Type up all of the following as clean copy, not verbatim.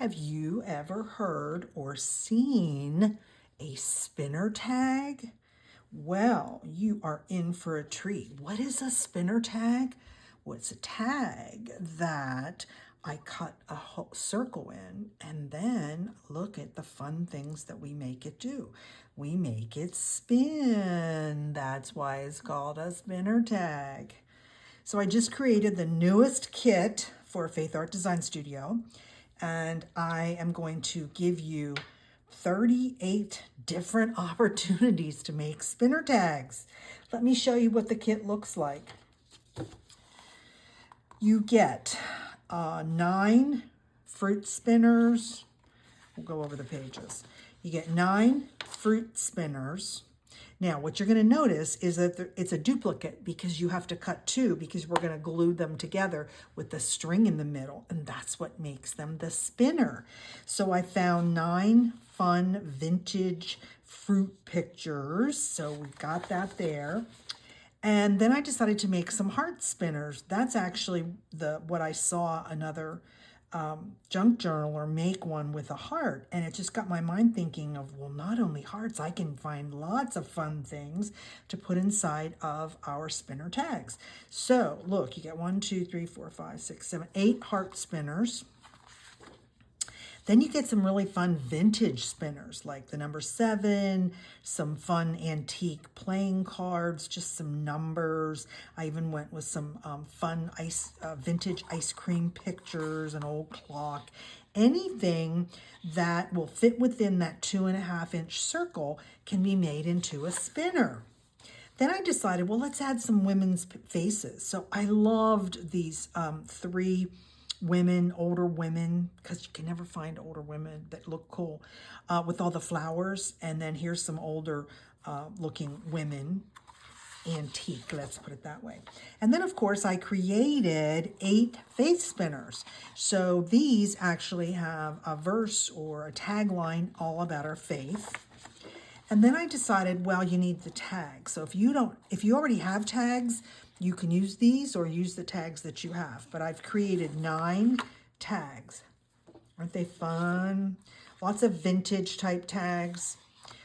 Have you ever heard or seen a spinner tag? Well, you are in for a treat. What is a spinner tag? Well, it's a tag that I cut a whole circle in, and then look at the fun things that we make it do. We make it spin. That's why it's called a spinner tag. So I just created the newest kit for Faithart Design Studio, and I am going to give you 38 different opportunities to make spinner tags. Let me show you what the kit looks like. You get 9 fruit spinners. We'll go over the pages. You get 9 fruit spinners. Now, what you're going to notice is that it's a duplicate because you have to cut 2 because we're going to glue them together with the string in the middle, and that's what makes them the spinner. So I found 9 fun vintage fruit pictures. So we've got that there. And then I decided to make some heart spinners. That's actually what I saw another junk journaler make one with a heart, and it just got my mind thinking of, well, not only hearts, I can find lots of fun things to put inside of our spinner tags. So look, you get 1, 2, 3, 4, 5, 6, 7, 8 heart spinners. Then you get some really fun vintage spinners like the number 7, some fun antique playing cards, just some numbers. I even went with some fun vintage ice cream pictures, an old clock. Anything that will fit within that 2.5-inch circle can be made into a spinner. Then I decided, well, let's add some women's faces. So I loved these 3 women, older women, because you can never find older women that look cool with all the flowers. And then here's some older looking women, antique, let's put it that way. And then of course I created 8 faith spinners. So these actually have a verse or a tagline all about our faith. And then I decided, well, you need the tag. So if you already have tags, you can use these or use the tags that you have. But I've created 9 tags. Aren't they fun? Lots of vintage type tags,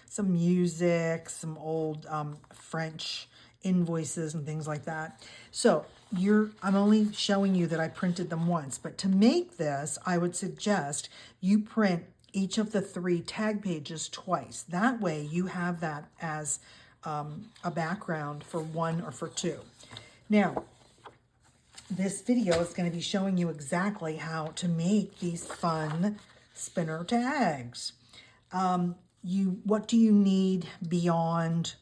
some music, some old French invoices and things like that. So I'm only showing you that I printed them once. But to make this, I would suggest you print each of the 3 tag pages twice. That way you have that as a background for 1 or for 2. Now, this video is going to be showing you exactly how to make these fun spinner tags. What do you need beyond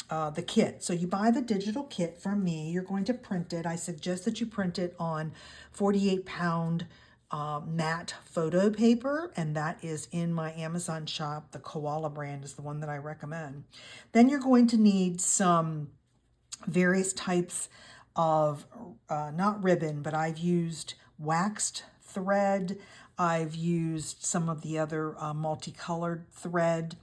the kit? So you buy the digital kit from me. You're going to print it. I suggest that you print it on 48-pound matte photo paper, and that is in my Amazon shop. The Koala brand is the one that I recommend. Then you're going to need some various types of, not ribbon, but I've used waxed thread. I've used some of the other multicolored thread.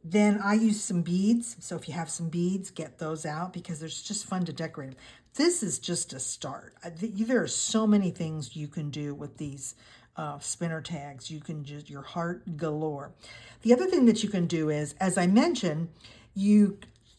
Then I use some beads. So if you have some beads, get those out because it's just fun to decorate them. This is just a start. There are so many things you can do with these spinner tags. You can just, your heart galore. The other thing that you can do is, as I mentioned,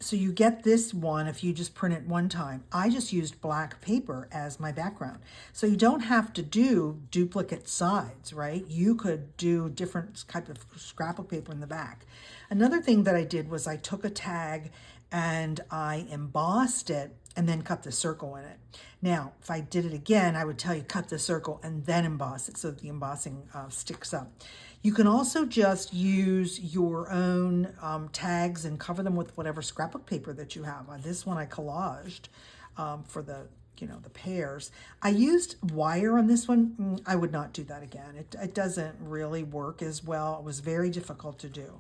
so you get this one if you just print it one time. I just used black paper as my background. So you don't have to do duplicate sides, right? You could do different type of scrapbook paper in the back. Another thing that I did was I took a tag and I embossed it and then cut the circle in it. Now, if I did it again, I would tell you cut the circle and then emboss it so that the embossing sticks up. You can also just use your own tags and cover them with whatever scrapbook paper that you have. This one I collaged for the pairs. I used wire on this one. I would not do that again. It doesn't really work as well. It was very difficult to do.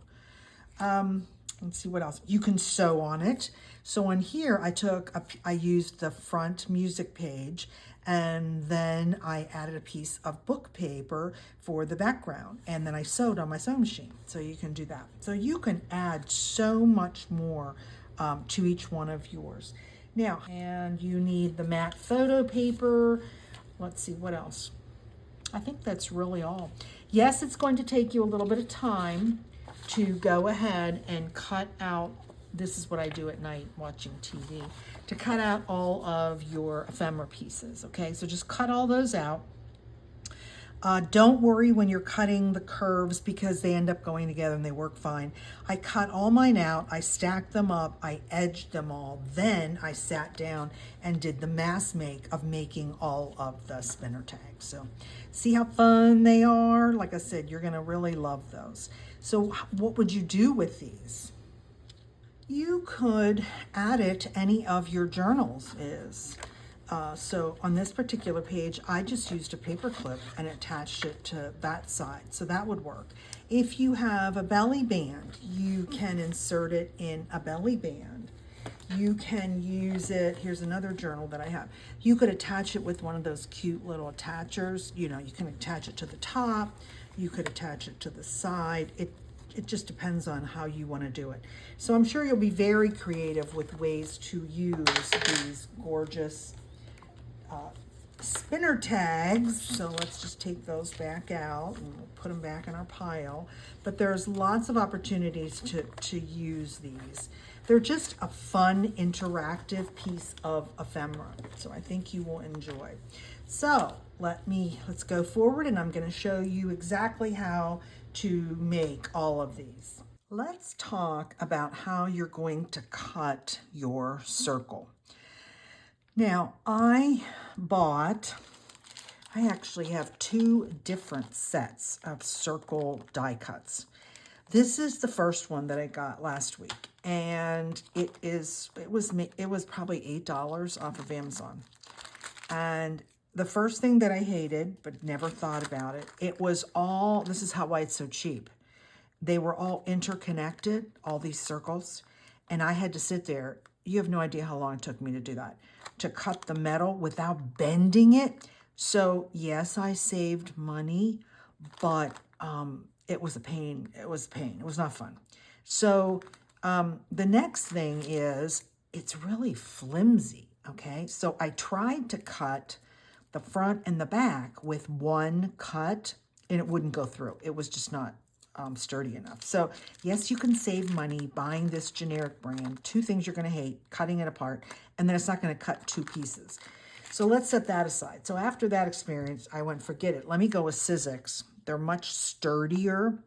Let's see what else. You can sew on it. So on here, I used the front music page, and then I added a piece of book paper for the background, and then I sewed on my sewing machine. So you can do that. So you can add so much more to each one of yours. Now, and you need the matte photo paper. Let's see what else. I think that's really all. Yes, it's going to take you a little bit of time to go ahead and cut out, this is what I do at night watching TV, to cut out all of your ephemera pieces, okay? So just cut all those out. Don't worry when you're cutting the curves because they end up going together and they work fine. I cut all mine out, I stacked them up, I edged them all, then I sat down and did the mass make of making all of the spinner tags. So see how fun they are? Like I said, you're gonna really love those. So what would you do with these? You could add it to any of your journals is. So on this particular page, I just used a paper clip and attached it to that side. So that would work. If you have a belly band, you can insert it in a belly band. You can use it, here's another journal that I have. You could attach it with one of those cute little attachers. You know, you can attach it to the top. You could attach it to the side. It just depends on how you want to do it. So I'm sure you'll be very creative with ways to use these gorgeous spinner tags. So let's just take those back out and we'll put them back in our pile. But there's lots of opportunities to use these. They're just a fun, interactive piece of ephemera. So I think you will enjoy. So let's go forward and I'm going to show you exactly how to make all of these. Let's talk about how you're going to cut your circle. Now, I actually have two different sets of circle die cuts. This is the first one that I got last week, and it was probably $8 off of Amazon. And the first thing that I hated, but never thought about it, this is why it's so cheap. They were all interconnected, all these circles, and I had to sit there. You have no idea how long it took me to do that, to cut the metal without bending it. So yes, I saved money, but it was a pain. It was a pain. It was not fun. So the next thing is it's really flimsy, okay? So I tried to cut the front and the back with one cut and it wouldn't go through. It was just not sturdy enough. So yes, you can save money buying this generic brand. Two things you're going to hate: cutting it apart, and then it's not going to cut two pieces. So let's set that aside. So after that experience, I went, forget it. Let me go with Sizzix. They're much sturdier.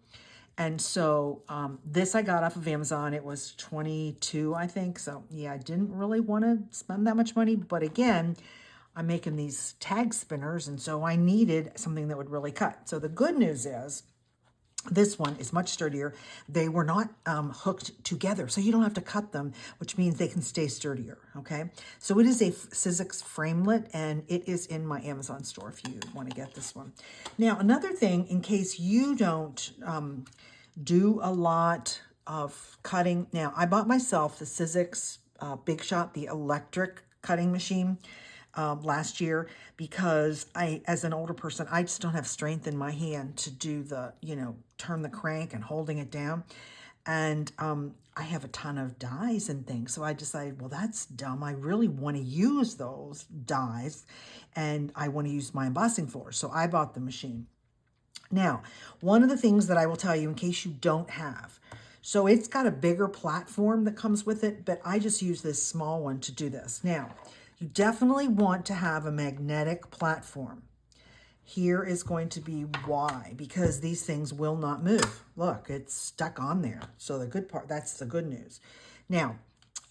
And so this I got off of Amazon. It was $22, I think. So yeah, I didn't really want to spend that much money. But again, I'm making these tag spinners, and so I needed something that would really cut. So the good news is this one is much sturdier. They were not hooked together, so you don't have to cut them, which means they can stay sturdier, okay? So it is a Sizzix framelit, and it is in my Amazon store if you want to get this one. Now, another thing, in case you don't do a lot of cutting. Now, I bought myself the Sizzix Big Shot, the electric cutting machine, last year because as an older person, I just don't have strength in my hand to do the, turn the crank and holding it down. And I have a ton of dies and things. So I decided, well, that's dumb. I really want to use those dies and I want to use my embossing floor. So I bought the machine. Now, one of the things that I will tell you in case you don't have, so it's got a bigger platform that comes with it, but I just use this small one to do this. Now, you definitely want to have a magnetic platform. Here is going to be why, because these things will not move. Look, it's stuck on there. So the good part, that's the good news. Now,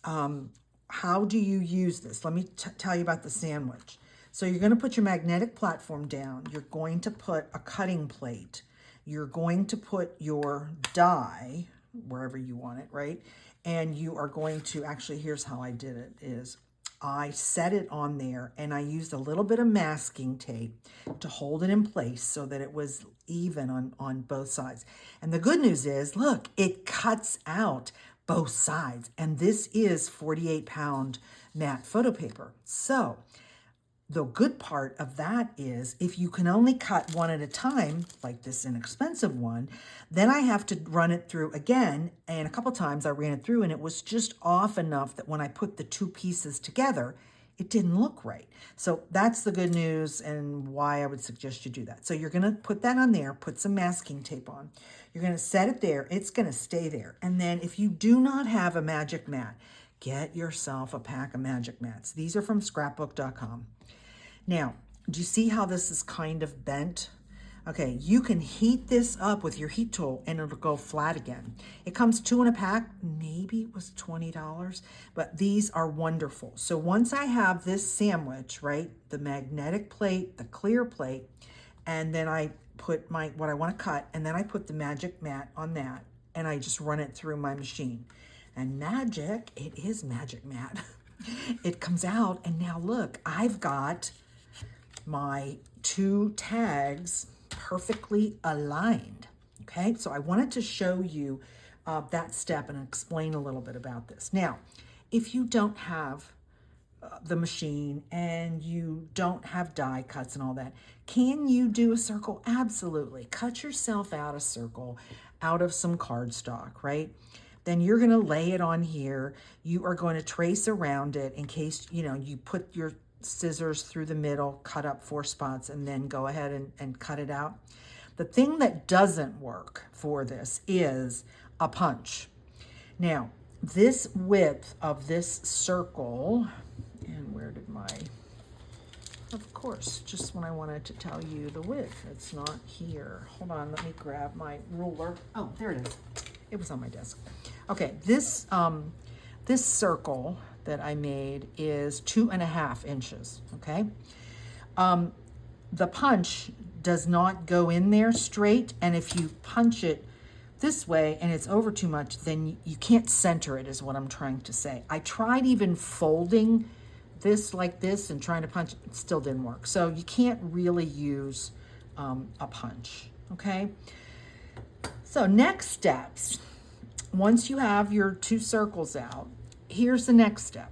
how do you use this? Let me tell you about the sandwich. So you're going to put your magnetic platform down. You're going to put a cutting plate. You're going to put your die wherever you want it, right? And you are going to, actually, here's how I did it, is I set it on there and I used a little bit of masking tape to hold it in place so that it was even on both sides. And the good news is, look, it cuts out both sides. And this is 48-pound matte photo paper. So the good part of that is if you can only cut one at a time, like this inexpensive one, then I have to run it through again. And a couple times I ran it through and it was just off enough that when I put the two pieces together, it didn't look right. So that's the good news and why I would suggest you do that. So you're going to put that on there, put some masking tape on. You're going to set it there. It's going to stay there. And then if you do not have a magic mat, get yourself a pack of magic mats. These are from scrapbook.com. Now, do you see how this is kind of bent? Okay, you can heat this up with your heat tool and it'll go flat again. It comes 2 in a pack, maybe it was $20, but these are wonderful. So once I have this sandwich, right, the magnetic plate, the clear plate, and then I put what I want to cut, and then I put the magic mat on that, and I just run it through my machine. And magic, it is magic mat. It comes out, and now look, I've got my 2 tags perfectly aligned. Okay, so I wanted to show you that step and explain a little bit about this. Now, if you don't have the machine and you don't have die cuts and all that, can you do a circle? Absolutely. Cut yourself out a circle out of some cardstock, right? Then you're going to lay it on here. You are going to trace around it in case, you put your scissors through the middle, cut up 4 spots, and then go ahead and cut it out. The thing that doesn't work for this is a punch. Now, this width of this circle, and where did of course, just when I wanted to tell you the width, it's not here. Hold on, let me grab my ruler. Oh, there it is. It was on my desk. Okay, this circle that I made is 2.5 inches, okay? The punch does not go in there straight, and if you punch it this way and it's over too much, then you can't center it, is what I'm trying to say. I tried even folding this like this and trying to punch, it still didn't work. So you can't really use a punch, okay? So next steps, once you have your 2 circles out, here's the next step.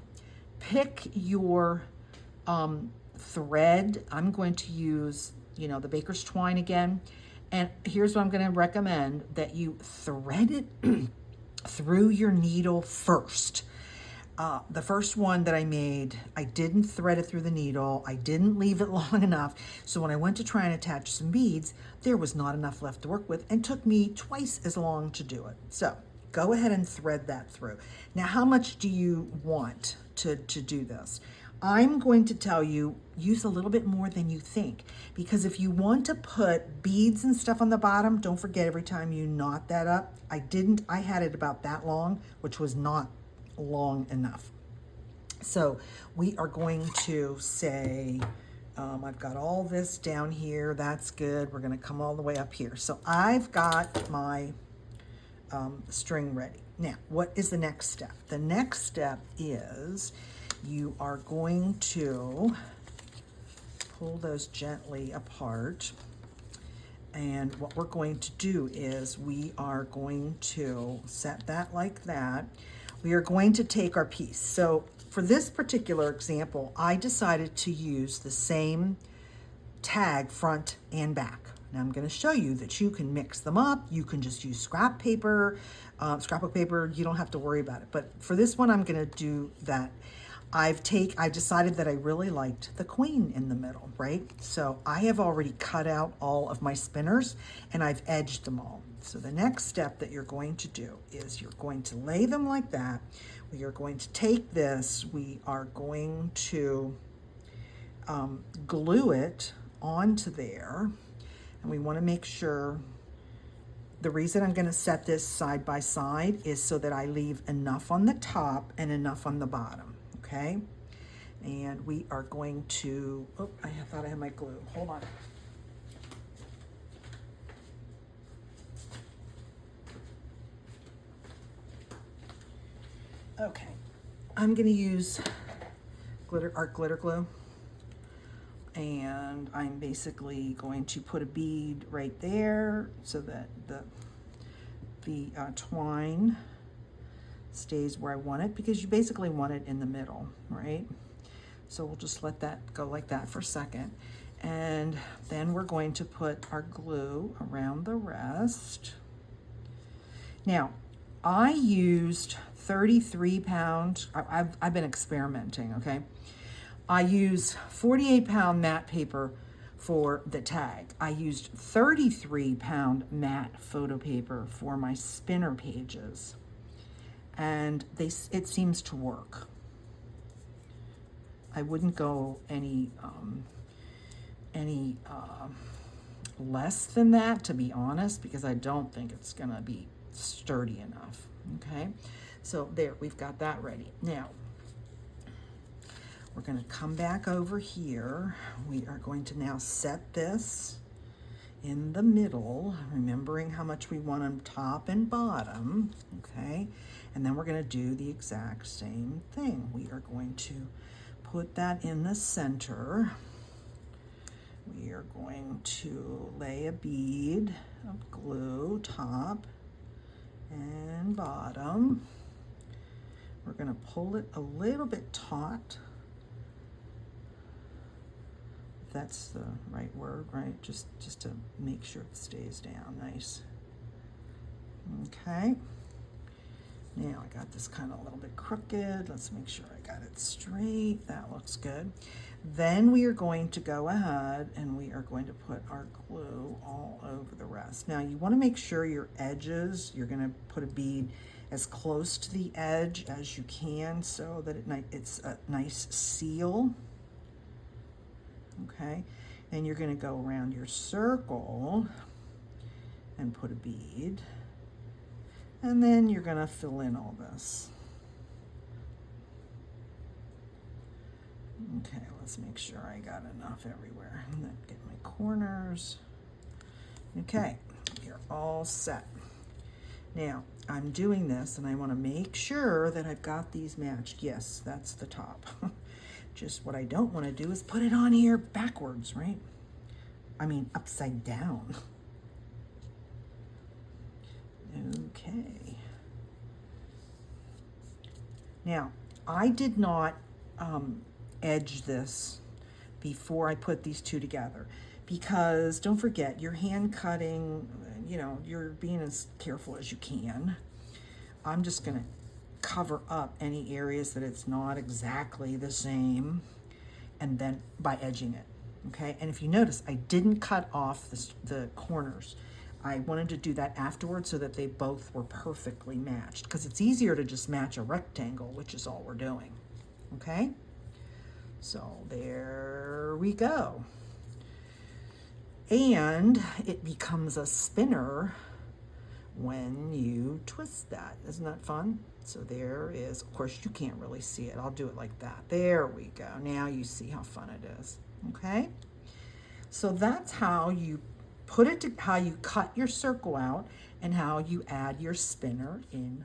Pick your thread. I'm going to use, the baker's twine again. And here's what I'm going to recommend, that you thread it through your needle first. The first one that I made, I didn't thread it through the needle. I didn't leave it long enough. So when I went to try and attach some beads, there was not enough left to work with, and took me twice as long to do it. So go ahead and thread that through. Now, how much do you want to do this? I'm going to tell you, use a little bit more than you think, because if you want to put beads and stuff on the bottom, don't forget every time you knot that up. I had it about that long, which was not long enough. So we are going to say, I've got all this down here. That's good. We're going to come all the way up here. So I've got my string ready. Now, what is the next step? The next step is you are going to pull those gently apart. And what we're going to do is we are going to set that like that. We are going to take our piece. So for this particular example, I decided to use the same tag front and back. Now I'm going to show you that you can mix them up. You can just use scrap paper, scrapbook paper. You don't have to worry about it. But for this one, I'm going to do that. I decided that I really liked the queen in the middle, right? So I have already cut out all of my spinners and I've edged them all. So the next step that you're going to do is you're going to lay them like that. We are going to take this, we are going to glue it onto there. And we want to make sure, the reason I'm going to set this side by side is so that I leave enough on the top and enough on the bottom, okay? And we are going to, oh, I thought I had my glue. Hold on. Okay, I'm going to use art glitter glue. And I'm basically going to put a bead right there so that the twine stays where I want it, because you basically want it in the middle, right? So we'll just let that go like that for a second. And then we're going to put our glue around the rest. Now, I used 33 pound, I've been experimenting, okay? I use 48-pound matte paper for the tag. I used 33-pound matte photo paper for my spinner pages, and it seems to work. I wouldn't go any less than that, to be honest, because I don't think it's gonna be sturdy enough. Okay, so there, we've got that ready. Now we're going to come back over here. We are going to now set this in the middle, remembering how much we want on top and bottom. Okay, and then we're going to do the exact same thing. We are going to put that in the center. We are going to lay a bead of glue, top and bottom. We're going to pull it a little bit taut. If that's the right word, right? Just to make sure it stays down nice. Okay. Now I got this kind of a little bit crooked. Let's make sure I got it straight. That looks good. Then we are going to go ahead and we are going to put our glue all over the rest. Now you want to make sure your edges, you're going to put a bead as close to the edge as you can so that it's a nice seal. Okay, and you're going to go around your circle and put a bead. And then you're going to fill in all this. Okay, let's make sure I got enough everywhere. And then get my corners. Okay, you're all set. Now, I'm doing this and I want to make sure that I've got these matched. Yes, that's the top. Just what I don't want to do is put it on here backwards, right? I mean, upside down. Okay. Now, I did not edge this before I put these two together, because don't forget, you're hand cutting, you know, you're being as careful as you can. I'm just going to cover up any areas that it's not exactly the same, and then by edging it. Okay, and if you notice, I didn't cut off the corners. I wanted to do that afterwards so that they both were perfectly matched, because it's easier to just match a rectangle, which is all we're doing. Okay, so there we go. And it becomes a spinner when you twist that. Isn't that fun? So there is, of course you can't really see it. I'll do it like that. There we go. Now you see how fun it is. Okay, so that's how you put it to, how you cut your circle out and how you add your spinner in.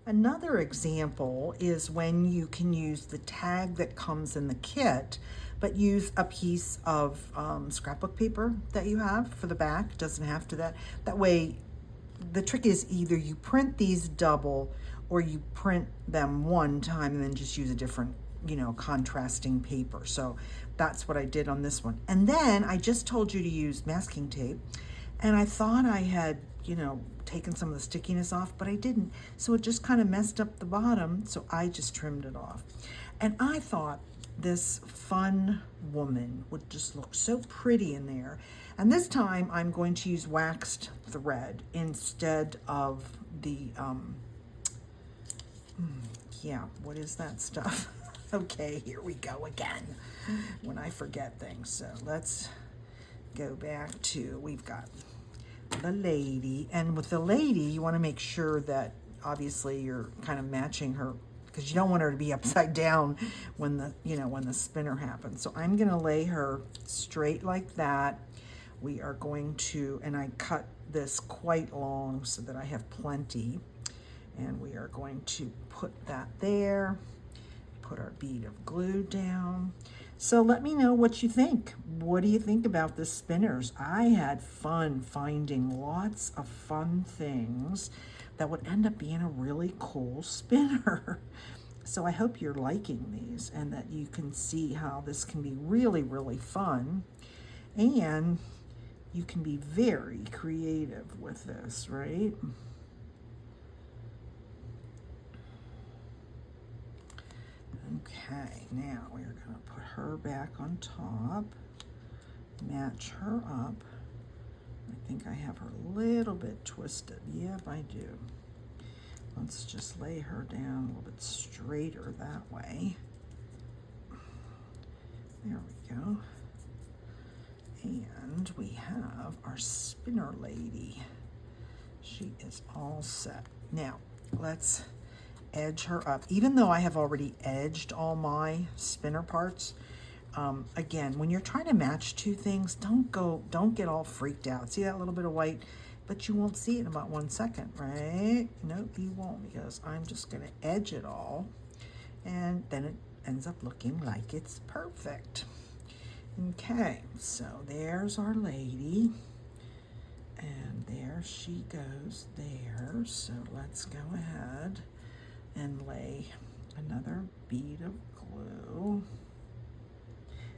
Another example is when you can use the tag that comes in the kit, but use a piece of scrapbook paper that you have for the back. It doesn't have to that way. The trick is either you print these double or you print them one time and then just use a different, you know, contrasting paper. So that's what I did on this one. And then I just told you to use masking tape, and I thought I had, you know, taken some of the stickiness off, but I didn't. So it just kind of messed up the bottom, so I just trimmed it off. And I thought this fun woman would just look so pretty in there. And this time I'm going to use waxed thread instead of the, yeah, what is that stuff? Okay, here we go again when I forget things. So let's go back to, we've got the lady, and with the lady you want to make sure that obviously you're kind of matching her, because you don't want her to be upside down when the, you know, when the spinner happens. So I'm going to lay her straight like that. We are going to, and I cut this quite long so that I have plenty, and we are going to put that there, put our bead of glue down. So let me know what you think. What do you think about the spinners? I had fun finding lots of fun things that would end up being a really cool spinner. So I hope you're liking these and that you can see how this can be really, really fun. And you can be very creative with this, right? Okay, now we're going to put her back on top, match her up. I think I have her a little bit twisted. Yep, I do. Let's just lay her down a little bit straighter that way. There we go. And we have our spinner lady. She is all set. Now, let's edge her up. Even though I have already edged all my spinner parts, again, when you're trying to match two things, don't get all freaked out. See that little bit of white? But you won't see it in about 1 second, right? Nope, you won't, because I'm just gonna edge it all, and then it ends up looking like it's perfect. Okay, so there's our lady, and there she goes there. So let's go ahead and lay another bead of glue.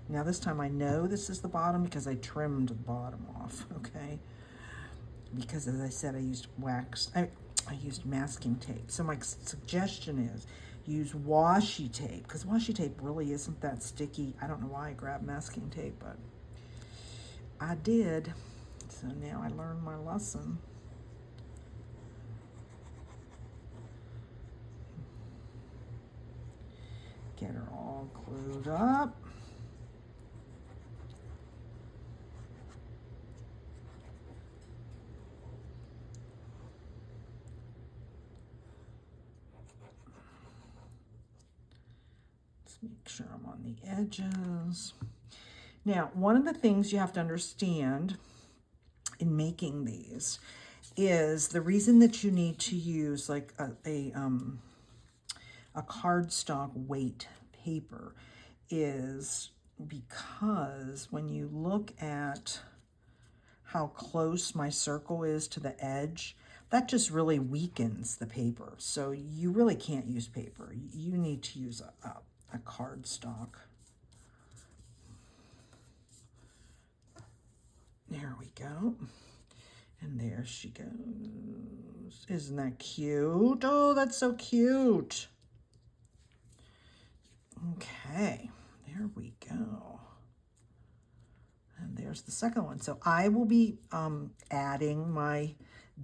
Now this time I know this is the bottom because I trimmed the bottom off, okay? Because as I said, I used I used masking tape. So my suggestion is use washi tape, because washi tape really isn't that sticky. I don't know why I grabbed masking tape, but I did. So now I learned my lesson. Get her all glued up. Make sure I'm on the edges. Now, one of the things you have to understand in making these is the reason that you need to use like a cardstock weight paper is because when you look at how close my circle is to the edge, that just really weakens the paper. So you really can't use paper. You need to use a cardstock. There we go. And there she goes. Isn't that cute? Oh, that's so cute. Okay, there we go. And there's the second one. So I will be adding my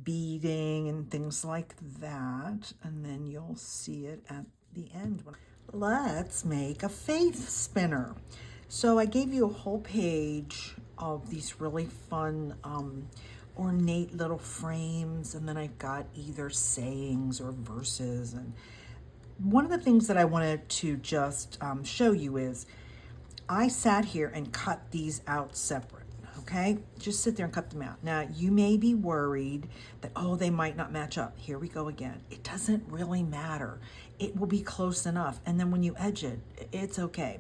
beading and things like that, and then you'll see it at the end. Let's make a faith spinner. So I gave you a whole page of these really fun ornate little frames, and then I've got either sayings or verses. And one of the things that I wanted to just show you is I sat here and cut these out separate. Okay, just sit there and cut them out. Now, you may be worried that, oh, they might not match up. Here we go again. It doesn't really matter. It will be close enough. And then when you edge it, it's okay.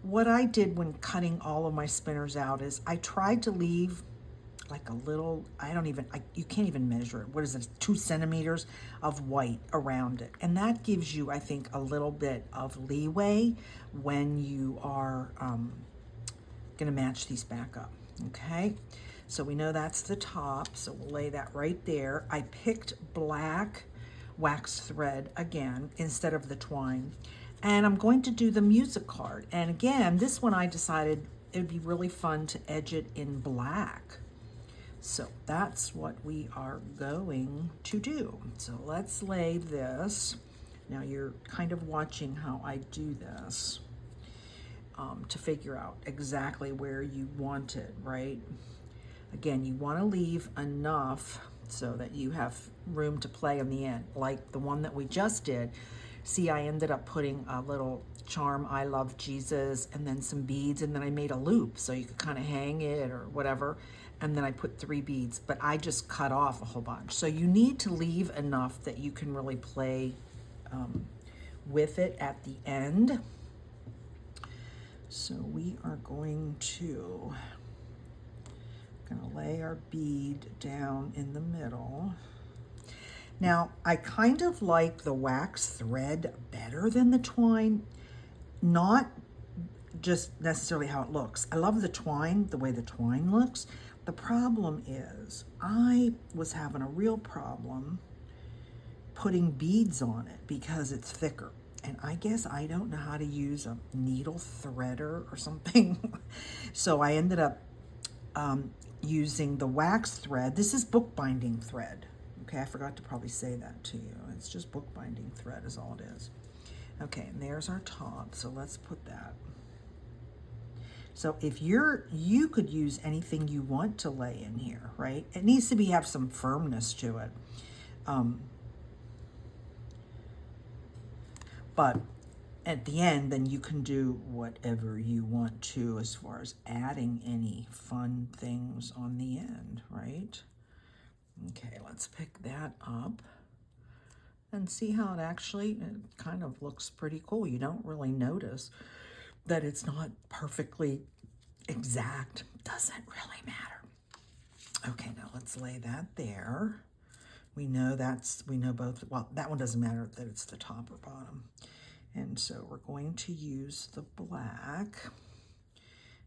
What I did when cutting all of my spinners out is I tried to leave like a little, you can't even measure it. What is it, 2 centimeters of white around it. And that gives you, I think, a little bit of leeway when you are gonna match these back up. Okay, so we know that's the top, so we'll lay that right there. I picked black wax thread again instead of the twine, and I'm going to do the music card. And again, this one I decided it would be really fun to edge it in black. So that's what we are going to do. So let's lay this. Now you're kind of watching how I do this. To figure out exactly where you want it, right? Again, you want to leave enough so that you have room to play in the end. Like the one that we just did. See, I ended up putting a little charm, I love Jesus, and then some beads, and then I made a loop so you could kind of hang it or whatever. And then I put 3 beads, but I just cut off a whole bunch. So you need to leave enough that you can really play with it at the end. So we are going to lay our bead down in the middle. Now, I kind of like the wax thread better than the twine, not just necessarily how it looks. I love the twine, the way the twine looks. The problem is I was having a real problem putting beads on it because it's thicker. And I guess I don't know how to use a needle threader or something. So I ended up using the wax thread. This is bookbinding thread. Okay, I forgot to probably say that to you. It's just bookbinding thread is all it is. Okay, and there's our top, so let's put that. So if you could use anything you want to lay in here, right? It needs to have some firmness to it. But at the end, then you can do whatever you want to as far as adding any fun things on the end, right? Okay, let's pick that up and see how it kind of looks pretty cool. You don't really notice that it's not perfectly exact. Doesn't really matter. Okay, now let's lay that there. We know both, well, that one doesn't matter that it's the top or bottom. And so we're going to use the black,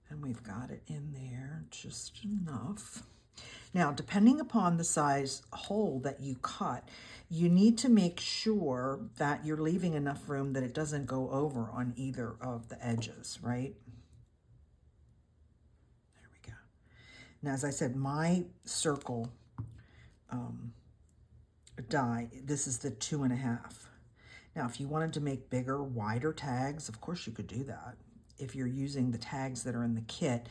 and we've got it in there just enough. Now, depending upon the size hole that you cut, you need to make sure that you're leaving enough room that it doesn't go over on either of the edges, right? There we go. Now, as I said, my circle die, this is the 2.5. Now, if you wanted to make bigger, wider tags, of course you could do that. If you're using the tags that are in the kit,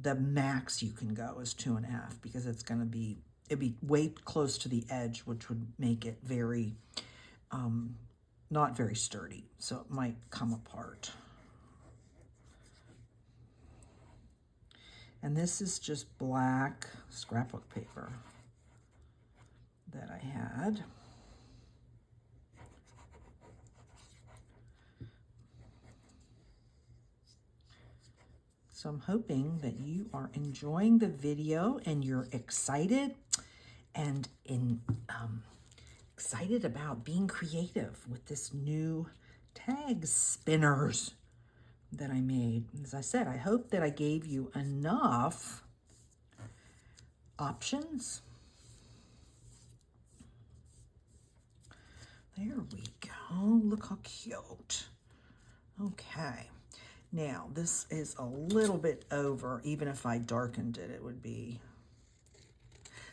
the max you can go is 2.5 because it'd be way close to the edge, which would make it very, not very sturdy. So it might come apart. And this is just black scrapbook paper that I had. So I'm hoping that you are enjoying the video and you're excited and excited about being creative with this new tag spinners that I made. As I said, I hope that I gave you enough options. There we go. Look how cute. Okay. Now, this is a little bit over. Even if I darkened it, it would be.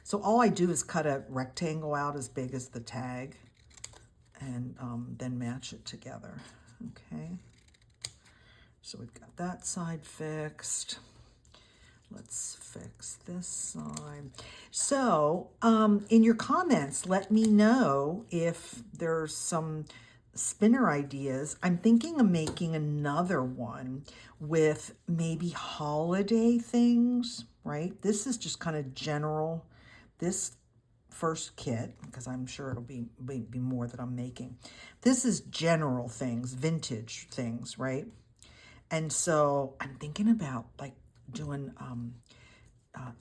So all I do is cut a rectangle out as big as the tag and then match it together. Okay. So we've got that side fixed. Let's fix this side. So in your comments, let me know if there's some spinner ideas. I'm thinking of making another one with maybe holiday things, right? This is just kind of general. This first kit, because I'm sure it'll be more that I'm making. This is general things, vintage things, right? And so I'm thinking about like doing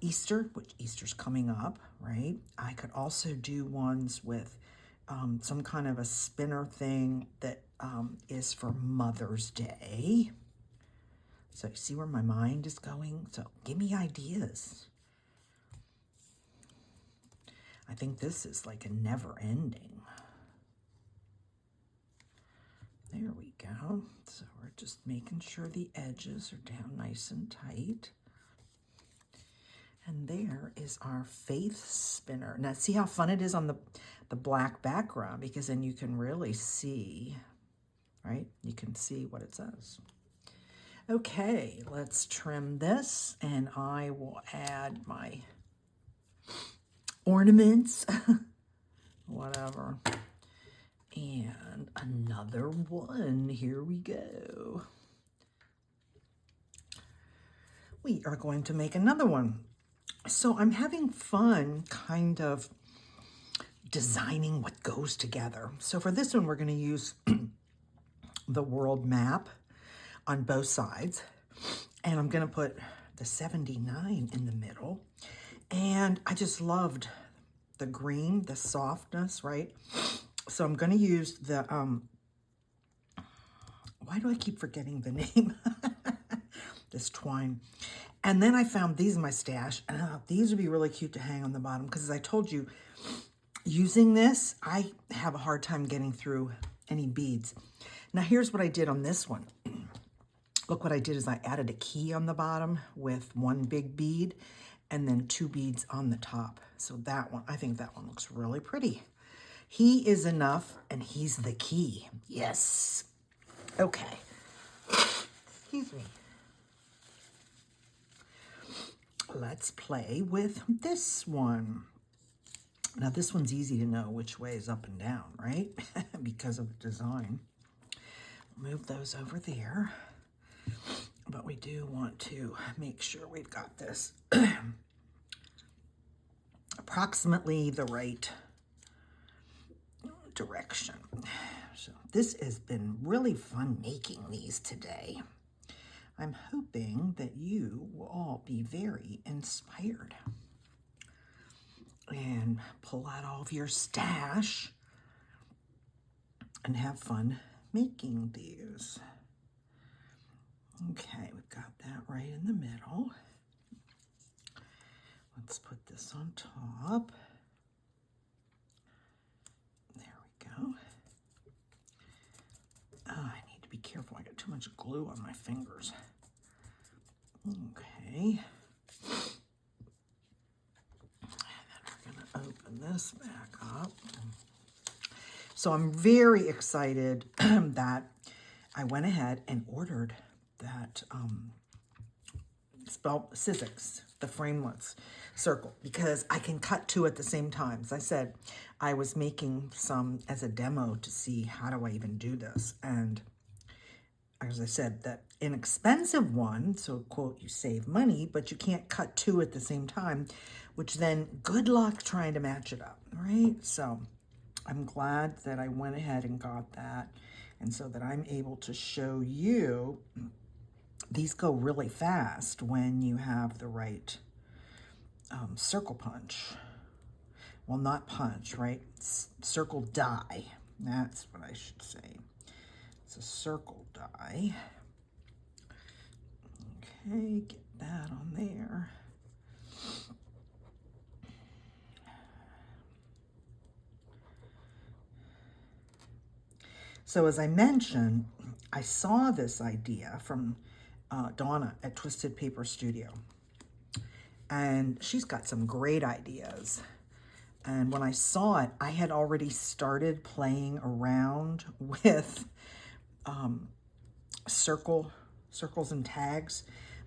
Easter, which Easter's coming up, right? I could also do ones with some kind of a spinner thing that is for Mother's Day. So you see where my mind is going? So give me ideas. I think this is like a never ending. There we go. So we're just making sure the edges are down nice and tight. And there is our Faith spinner. Now see how fun it is on the black background, because then you can really see, right? You can see what it says. Okay, let's trim this, and I will add my ornaments, whatever. And another one, here we go. We are going to make another one. So I'm having fun kind of designing what goes together. So for this one, we're going to use the world map on both sides. And I'm going to put the 79 in the middle. And I just loved the green, the softness, right? So I'm going to use the, why do I keep forgetting the name? This twine. And then I found these in my stash, and I thought these would be really cute to hang on the bottom, because as I told you, using this, I have a hard time getting through any beads. Now here's what I did on this one. Look what I did is I added a key on the bottom with one big bead and then 2 beads on the top. So that one, I think that one looks really pretty. He is enough and he's the key. Yes. Okay. Excuse me. Let's play with this one. Now this one's easy to know which way is up and down, right? Because of the design. Move those over there. But we do want to make sure we've got this approximately the right direction. So this has been really fun making these today. I'm hoping that you will all be very inspired and pull out all of your stash and have fun making these. Okay, we've got that right in the middle. Let's put this on top. There we go. Oh, I need to be careful. I got too much glue on my fingers. Okay. And then we're going to open this back up. So I'm very excited that I went ahead and ordered that Sizzix, the framelits circle, because I can cut 2 at the same time. As I said, I was making some as a demo to see how do I even do this. And as I said, that inexpensive one, so quote, you save money, but you can't cut 2 at the same time, which then good luck trying to match it up, right? So I'm glad that I went ahead and got that. And so that I'm able to show you, these go really fast when you have the right circle punch. Well, not punch, right? Circle die. That's what I should say. It's a circle die. Okay, get that on there. So as I mentioned, I saw this idea from Donna at Twisted Paper Studio. And she's got some great ideas. And when I saw it, I had already started playing around with circles and tags,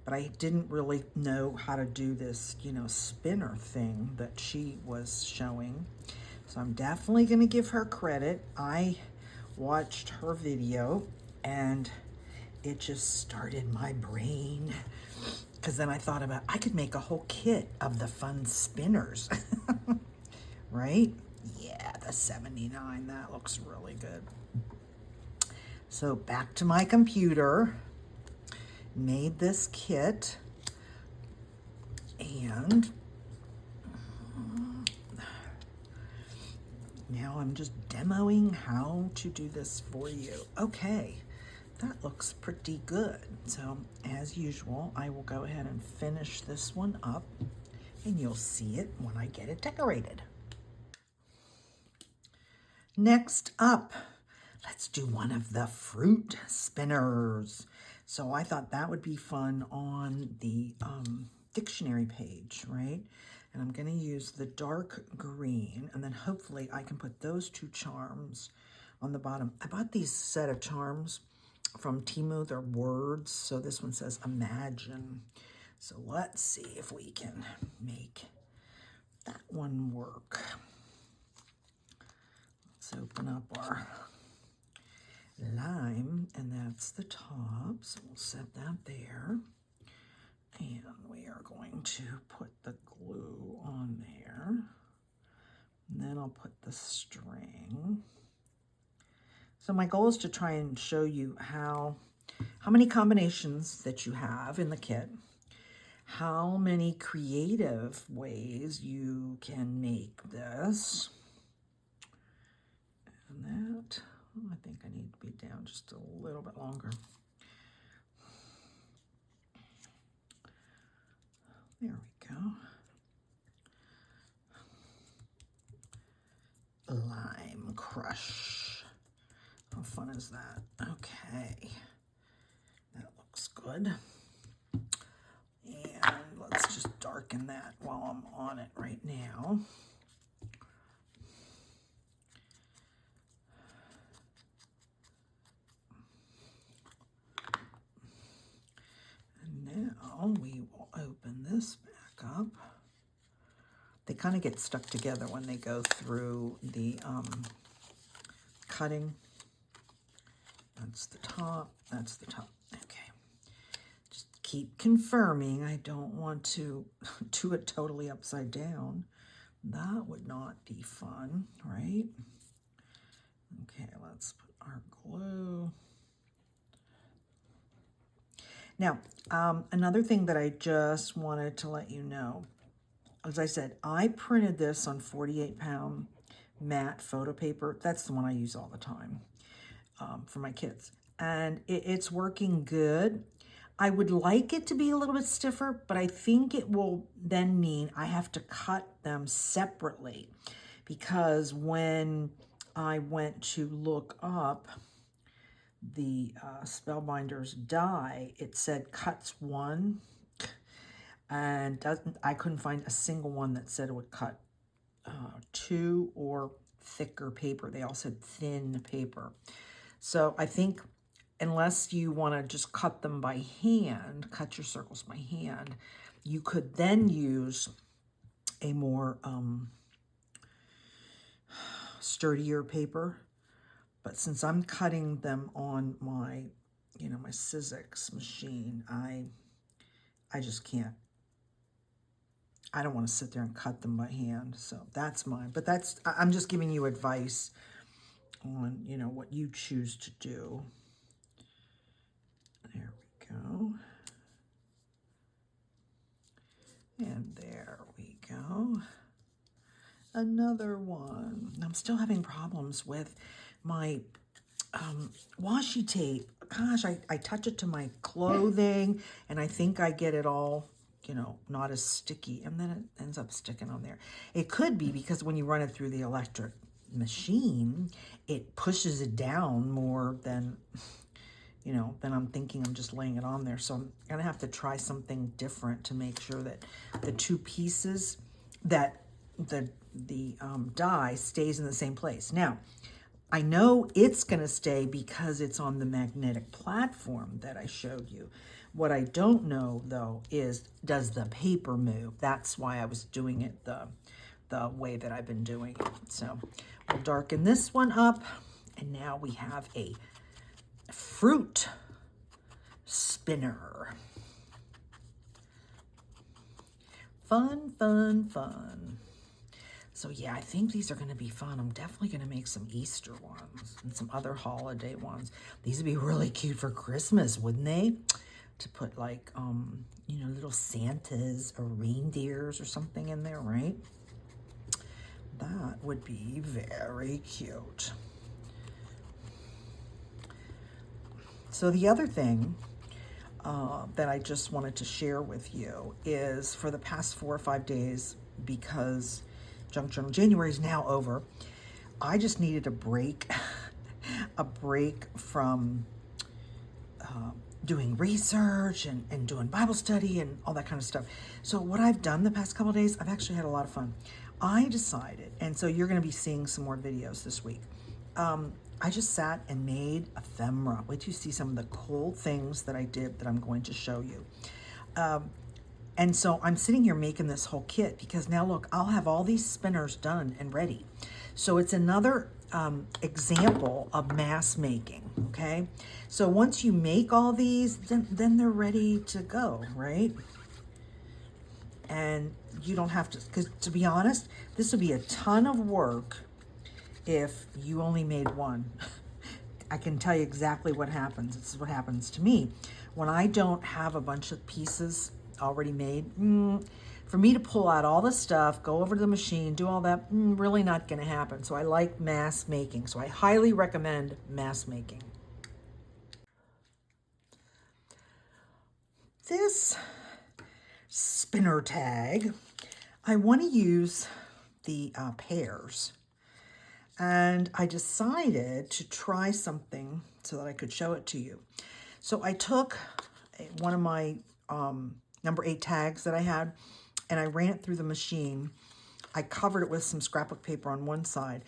but I didn't really know how to do this, spinner thing that she was showing. So I'm definitely going to give her credit. I watched her video and it just started my brain, because then I thought about, I could make a whole kit of the fun spinners, right? Yeah, the 79, that looks really good. So back to my computer, made this kit, and now I'm just demoing how to do this for you. Okay, that looks pretty good. So as usual, I will go ahead and finish this one up, and you'll see it when I get it decorated. Next up, let's do one of the fruit spinners. So I thought that would be fun on the dictionary page, right? And I'm going to use the dark green, and then hopefully I can put those 2 charms on the bottom. I bought these set of charms from Temu. They're words, so this one says imagine. So let's see if we can make that one work. Let's open up our lime, and that's the top, so we'll set that there. And we are going to put the glue on there. And then I'll put the string. So my goal is to try and show you how many combinations that you have in the kit, how many creative ways you can make this. And that, I think I need to be down just a little bit longer. There we go. Lime crush. How fun one is that? Okay, that looks good. And let's just darken that while I'm on it right now. And now we will open this back up. They kind of get stuck together when they go through the cutting. That's the top, that's the top. Okay. Just keep confirming. I don't want to do it totally upside down. That would not be fun, right? Okay, let's put our glue. Now, another thing that I just wanted to let you know, as I said, I printed this on 48-pound matte photo paper. That's the one I use all the time for my kids. And it's working good. I would like it to be a little bit stiffer, but I think it will then mean I have to cut them separately, because when I went to look up the Spellbinders die, it said cuts 1, and I couldn't find a single one that said it would cut 2 or thicker paper. They all said thin paper. So I think unless you want to just cut them by hand, cut your circles by hand, you could then use a more sturdier paper. But since I'm cutting them on my, my Sizzix machine, I just can't. I don't want to sit there and cut them by hand. So that's mine. But I'm just giving you advice on, what you choose to do. There we go. And there we go. Another one. I'm still having problems with my washi tape. Gosh, I touch it to my clothing and I think I get it all, not as sticky, and then it ends up sticking on there. It could be because when you run it through the electric machine, it pushes it down more than, than I'm thinking. I'm just laying it on there. So I'm gonna have to try something different to make sure that the two pieces, that the die stays in the same place. Now, I know it's going to stay because it's on the magnetic platform that I showed you. What I don't know, though, is does the paper move? That's why I was doing it the way that I've been doing it. So we'll darken this one up, and now we have a fruit spinner. Fun, fun, fun. So yeah, I think these are going to be fun. I'm definitely going to make some Easter ones and some other holiday ones. These would be really cute for Christmas, wouldn't they? To put like, little Santas or reindeers or something in there, right? That would be very cute. So the other thing that I just wanted to share with you is, for the past 4 or 5 days, because Junk Journal January is now over, I just needed a break, a break from doing research and doing Bible study and all that kind of stuff. So what I've done the past couple of days, I've actually had a lot of fun. I decided, and so you're going to be seeing some more videos this week. I just sat and made ephemera. Wait till you see some of the cool things that I did that I'm going to show you. And so I'm sitting here making this whole kit because now look, I'll have all these spinners done and ready. So it's another example of mass making, okay? So once you make all these, then they're ready to go, right? And you don't have to, because to be honest, this would be a ton of work if you only made one. I can tell you exactly what happens. This is what happens to me. When I don't have a bunch of pieces already made, for me to pull out all the stuff, go over to the machine, do all that, really not going to happen. So I like mass making. So I highly recommend mass making. This spinner tag, I want to use the pears. and I decided to try something so that I could show it to you. So I took one of my number 8 tags that I had, and I ran it through the machine. I covered it with some scrapbook paper on one side,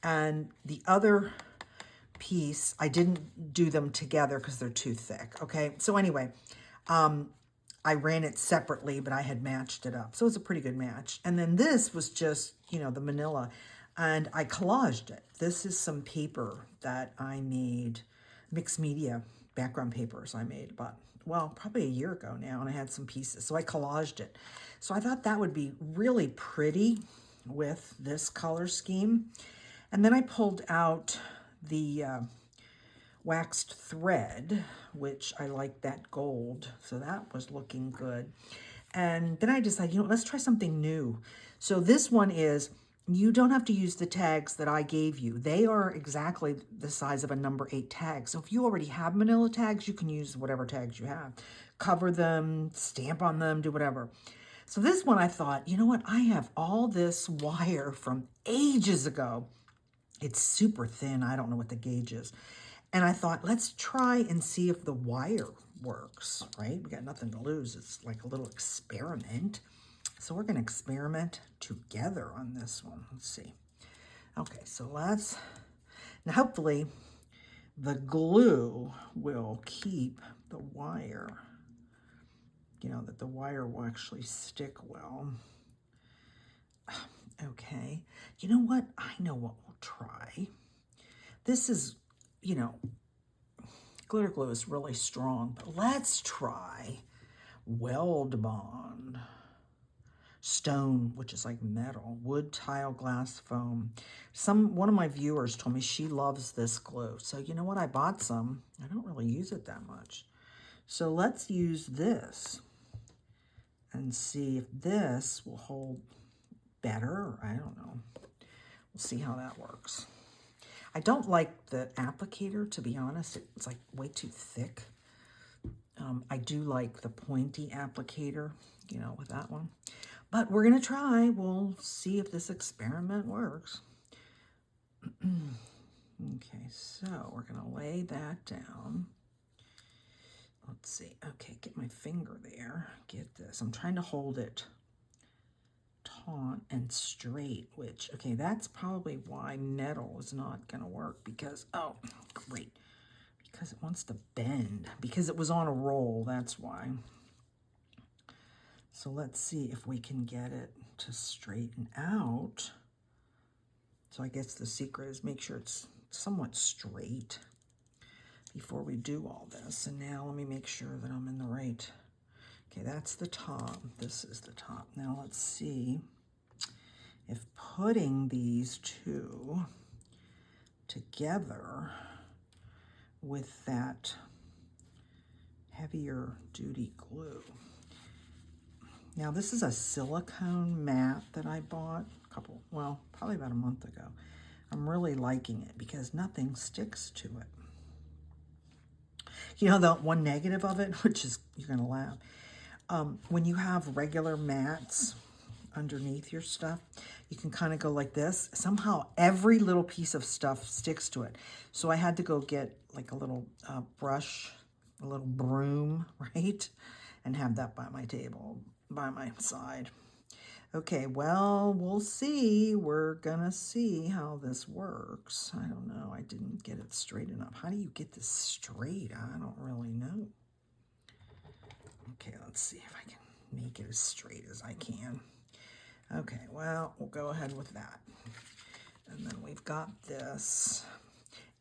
and the other piece, I didn't do them together because they're too thick, okay? So anyway, I ran it separately, but I had matched it up. So it's a pretty good match. And then this was just, you know, the manila, and I collaged it. This is some paper that I made, mixed media background papers I made about, well, probably a year ago now, and I had some pieces. So I collaged it. So I thought that would be really pretty with this color scheme. And then I pulled out the waxed thread, which I like that gold, so that was looking good. And then I decided, you know, let's try something new. So this one is, you don't have to use the tags that I gave you. They are exactly the size of a number 8 tag. So if you already have manila tags, you can use whatever tags you have. Cover them, stamp on them, do whatever. So this one I thought, you know what, I have all this wire from ages ago. It's super thin. I don't know what the gauge is. And I thought, let's try and see if the wire works, right? We got nothing to lose. It's like a little experiment. So we're going to experiment together on this one. Let's see. Okay, so let's, now hopefully the glue will keep the wire, you know, that the wire will actually stick well. Okay, you know what? I know what we'll try. This is, you know, glitter glue is really strong, but let's try weld bond. Stone, which is like metal, wood, tile, glass, foam. One of my viewers told me she loves this glue. So you know what? I bought some. I don't really use it that much. So let's use this and see if this will hold better. I don't know. We'll see how that works. I don't like the applicator, to be honest. It's like way too thick. I do like the pointy applicator, you know, with that one. But we're going to try. We'll see if this experiment works. Okay, so we're going to lay that down. Let's see. Okay, get my finger there. Get this. I'm trying to hold it taut and straight, which, okay, that's probably why metal is not going to work because, oh, great. Because it wants to bend. Because it was on a roll, that's why. So let's see if we can get it to straighten out. So I guess the secret is make sure it's somewhat straight before we do all this. And now let me make sure that I'm in the right. Okay, that's the top. This is the top. Now let's see if putting these two together with that heavier duty glue. Now this is a silicone mat that I bought probably about a month ago. I'm really liking it because nothing sticks to it. You know, the one negative of it, which is, you're gonna laugh, when you have regular mats underneath your stuff, you can kind of go like this. Somehow every little piece of stuff sticks to it. So I had to go get like a little brush, a little broom, right? And have that by my table, by my side. Okay, well, we'll see. We're gonna see how this works. I don't know. I didn't get it straight enough. How do you get this straight? I don't really know. Okay, let's see if I can make it as straight as I can. Okay, well, we'll go ahead with that. And then we've got this.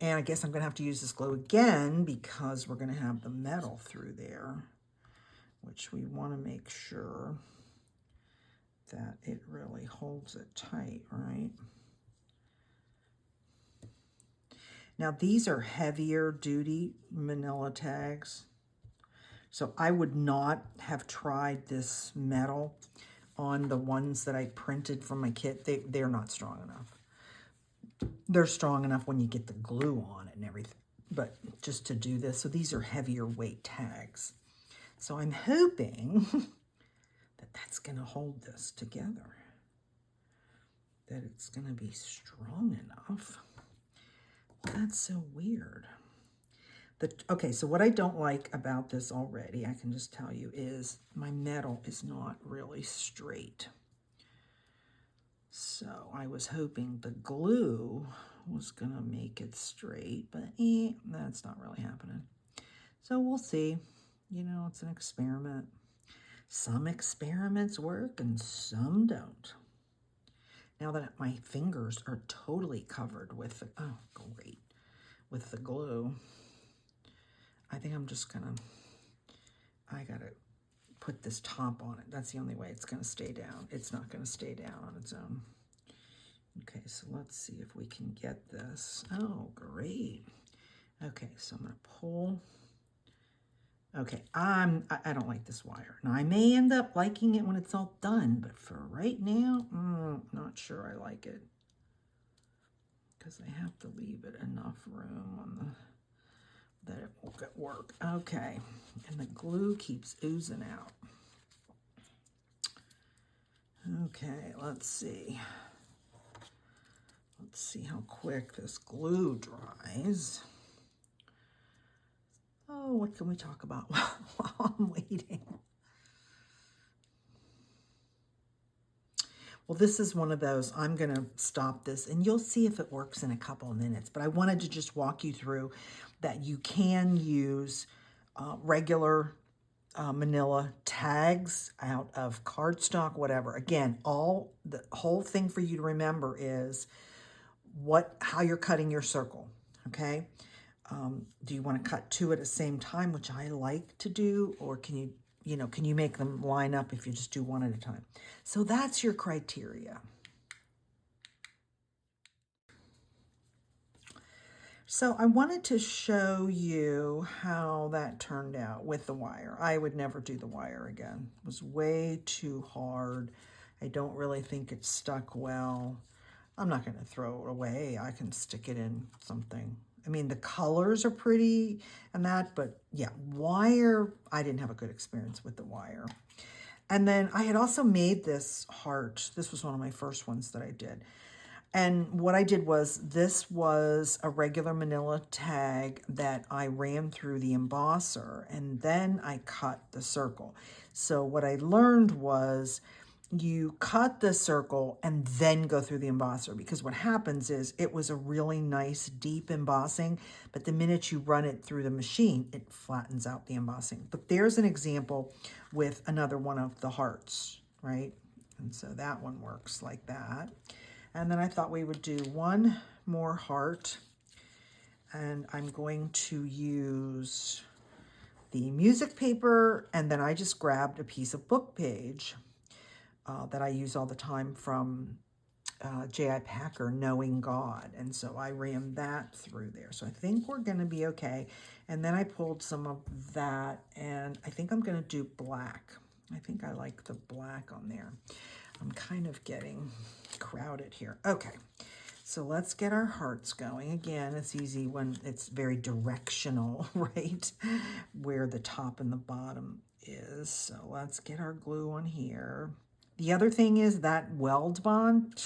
And I guess I'm going to have to use this glue again because we're going to have the metal through there, which we want to make sure that it really holds it tight, right? Now, these are heavier duty manila tags. So I would not have tried this metal on the ones that I printed from my kit. They're not strong enough. They're strong enough when you get the glue on it and everything, but just to do this. So these are heavier weight tags. So I'm hoping that that's going to hold this together. that it's going to be strong enough. Well, that's so weird. Okay, so what I don't like about this already, I can just tell you, is my metal is not really straight. So I was hoping the glue was going to make it straight, but that's not really happening. So we'll see. You know, it's an experiment. Some experiments work and some don't. Now that my fingers are totally covered with, oh, great, with the glue, I think I'm just gonna, I gotta put this top on it. That's the only way it's gonna stay down. It's not gonna stay down on its own. Okay, so let's see if we can get this. Oh, great. Okay, so I'm gonna pull. Okay, I don't like this wire. Now, I may end up liking it when it's all done, but for right now, not sure I like it. Because I have to leave it enough room on the, that it will work. Okay, and the glue keeps oozing out. Okay, let's see. Let's see how quick this glue dries. Oh, what can we talk about while I'm waiting? Well, this is one of those, I'm going to stop this and you'll see if it works in a couple of minutes. But I wanted to just walk you through that you can use regular manila tags out of cardstock, whatever. Again, the whole thing for you to remember is how you're cutting your circle, okay? Do you want to cut two at the same time, which I like to do, or can you make them line up if you just do one at a time? So that's your criteria. So I wanted to show you how that turned out with the wire. I would never do the wire again. It was way too hard. I don't really think it stuck well. I'm not going to throw it away. I can stick it in something. I mean, the colors are pretty and that, but yeah, wire, I didn't have a good experience with the wire. And then I had also made this heart. This was one of my first ones that I did. And what I did was, this was a regular manila tag that I ran through the embosser, and then I cut the circle. So what I learned was, you cut the circle and then go through the embosser, because what happens is it was a really nice deep embossing, but the minute you run it through the machine, it flattens out the embossing. But there's an example with another one of the hearts, right? And so that one works like that. And then I thought we would do one more heart, and I'm going to use the music paper, and then I just grabbed a piece of book page that I use all the time from J.I. Packer, Knowing God. And so I ran that through there. So I think we're going to be okay. And then I pulled some of that, and I think I'm going to do black. I think I like the black on there. I'm kind of getting crowded here. Okay, so let's get our hearts going. Again, it's easy when it's very directional, right? Where the top and the bottom is. So let's get our glue on here. The other thing is that weld bond,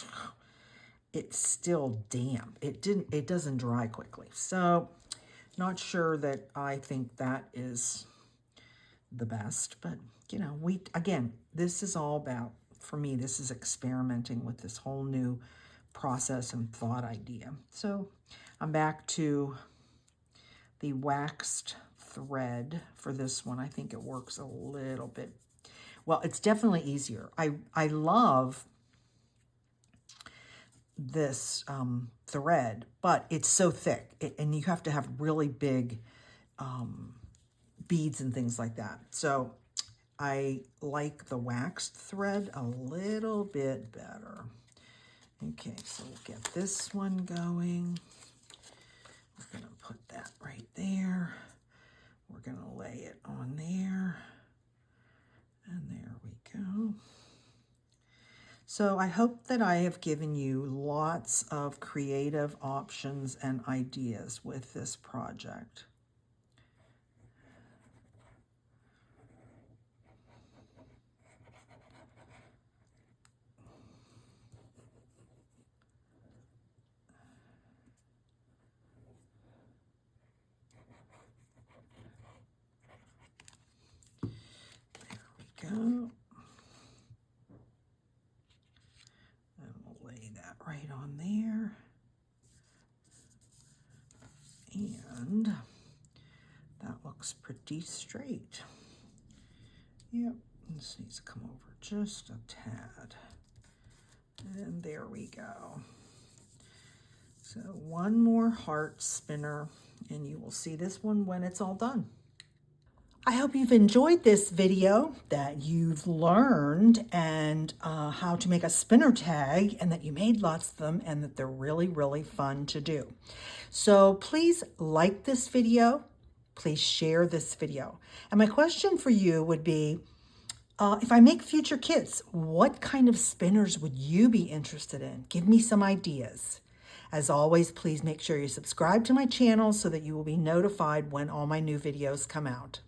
it's still damp. It doesn't dry quickly. So not sure that I think that is the best, but you know, again, this is all about, for me, this is experimenting with this whole new process and thought idea. So I'm back to the waxed thread for this one. I think it works a little bit. Well, it's definitely easier. I love this thread, but it's so thick, and you have to have really big beads and things like that. So I like the waxed thread a little bit better. Okay, so we'll get this one going. We're going to put that right there. We're going to lay it on there. And there we go. So I hope that I have given you lots of creative options and ideas with this project. go. And we'll lay that right on there. And that looks pretty straight. Yep, this needs to come over just a tad. And there we go. So one more heart spinner, and you will see this one when it's all done. I hope you've enjoyed this video, that you've learned how to make a spinner tag, and that you made lots of them, and that they're really, really fun to do. So please like this video. Please share this video. And my question for you would be, if I make future kits, what kind of spinners would you be interested in? Give me some ideas. As always, please make sure you subscribe to my channel so that you will be notified when all my new videos come out.